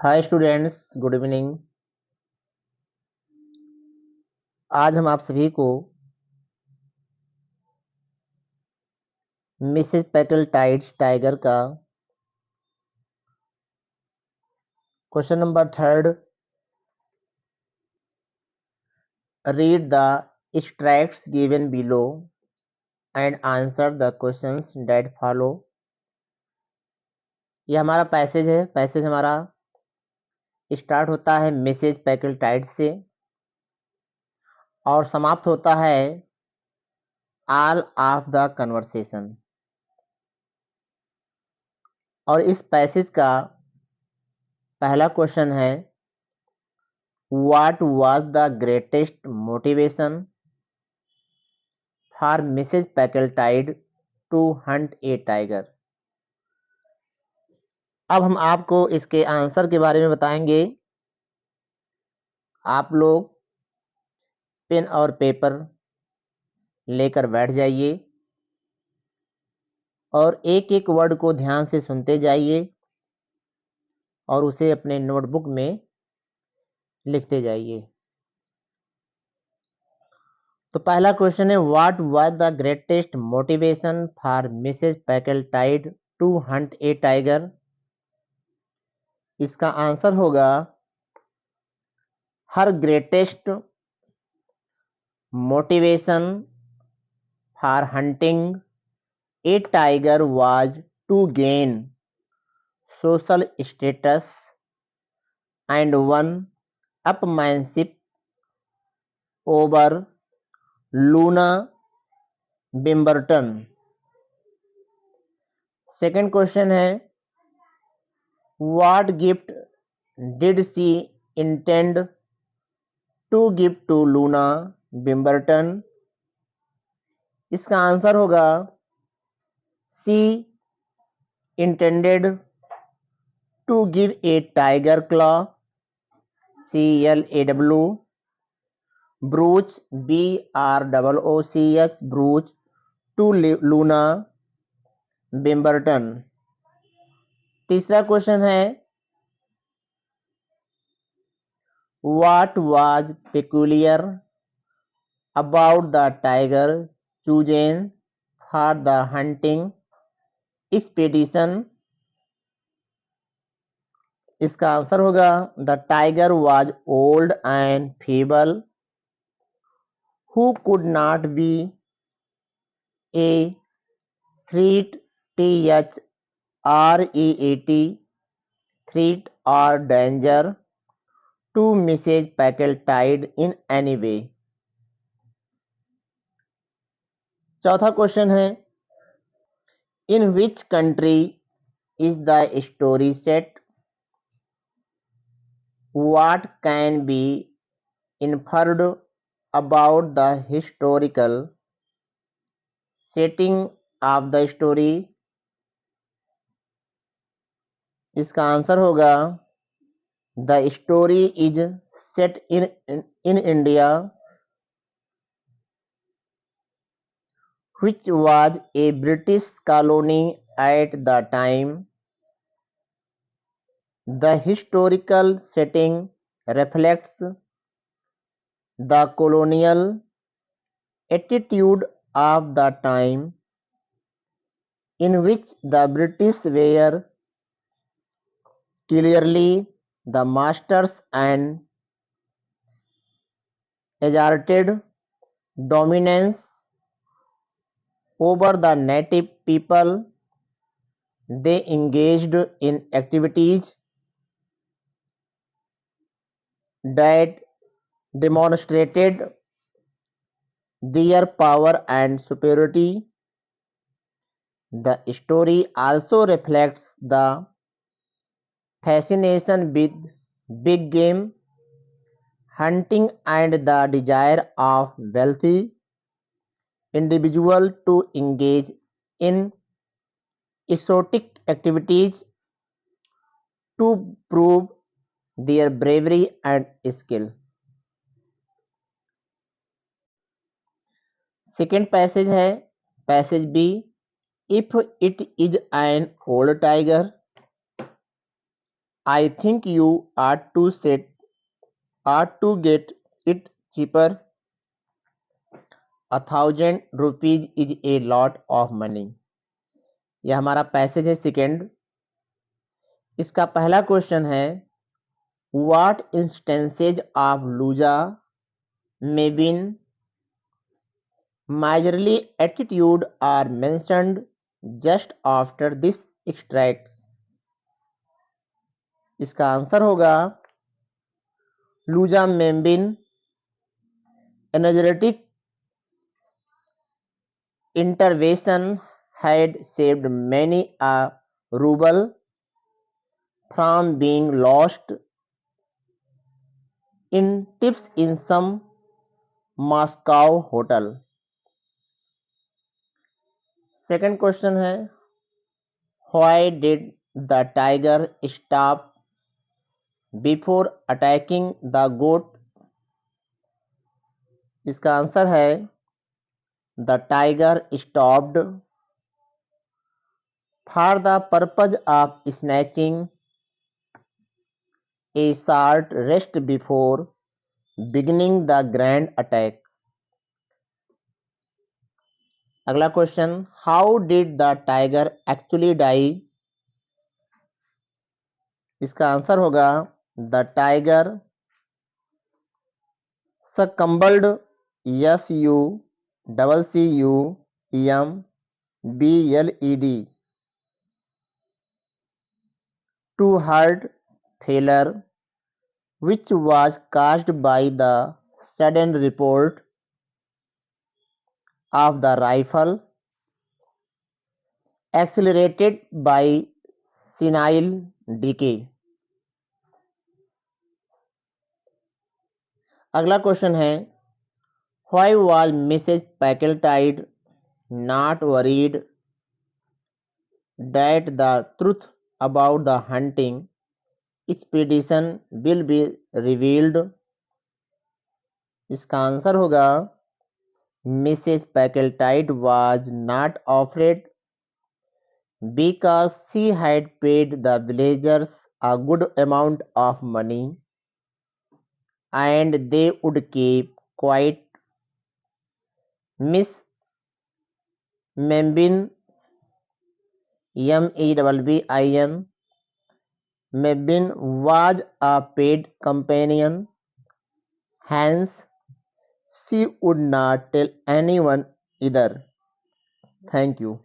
Hi students, good evening. आज हम आप सभी को मिसेस पैकलटाइड्स टाइगर का question number 3 read the extracts given below and answer the questions that follow। ये हमारा पैसेज है। पैसेज हमारा स्टार्ट होता है मिसेस पैकलटाइड्स से और समाप्त होता है ऑल ऑफ द कन्वर्सेशन। और इस पैसेज का पहला क्वेश्चन है What was the greatest motivation for Mrs. Packeltide to hunt a tiger? अब हम आपको इसके आंसर के बारे में बताएंगे। आप लोग पेन और पेपर लेकर बैठ जाइए और एक एक वर्ड को ध्यान से सुनते जाइए और उसे अपने नोटबुक में लिखते जाइए। तो पहला क्वेश्चन है what was the greatest motivation for Mrs Packletide to hunt a tiger. इसका आंसर होगा her greatest motivation for hunting a tiger was to gain social status and one upmanship over Loona Bimberton. Second question है what gift did she intend to give to Loona Bimberton. इसका answer होगा she intended to give a tiger claw CLAW brooch BROOCH brooch to Loona Bimberton. तीसरा question है what was peculiar about the tiger chosen for the hunting expedition. इसका answer होगा the tiger was old and feeble who could not be a threat threat or danger to Mrs. Packeltide in any way। चौथा question है in which country is the story set. What can be inferred about the historical setting of the story। इसका answer होगा the story is set in India which was a British colony at the time। The historical setting reflects the colonial attitude of the time in which the British were clearly the masters and exerted dominance over the native people। They engaged in activities that demonstrated their power and superiority। The story also reflects the fascination with big game hunting and the desire of wealthy individuals to engage in exotic activities to prove their bravery and skill। Second passage है passage B if it is an old tiger I think you ought to get it cheaper. 1,000 rupees is a lot of money. यह हमारा passage है second. इसका पहला question है what instances of loser may been miserly attitude are mentioned just after this extracts। इसका answer होगा लूजा मेम्बिन energetic intervention had saved many a ruble from being lost in tips in some Moscow hotel। Second question है why did the tiger stop before attacking the goat। इसका answer है the tiger stopped for the purpose of snatching a short rest before beginning the grand attack। अगला question how did the tiger actually die. इसका answer होगा the tiger succumbed SUCCUMBLED to heart failure which was caused by the sudden report of the rifle accelerated by senile decay। अगला question है why was Mrs. Packletide not worried that the truth about the hunting expedition will be revealed। इसका answer होगा Mrs. Packletide was not afraid because she had paid the villagers a good amount of money and they would keep quiet। Miss Membin MEBBIN Mebbin was a paid companion, hence she would not tell anyone either। Thank you।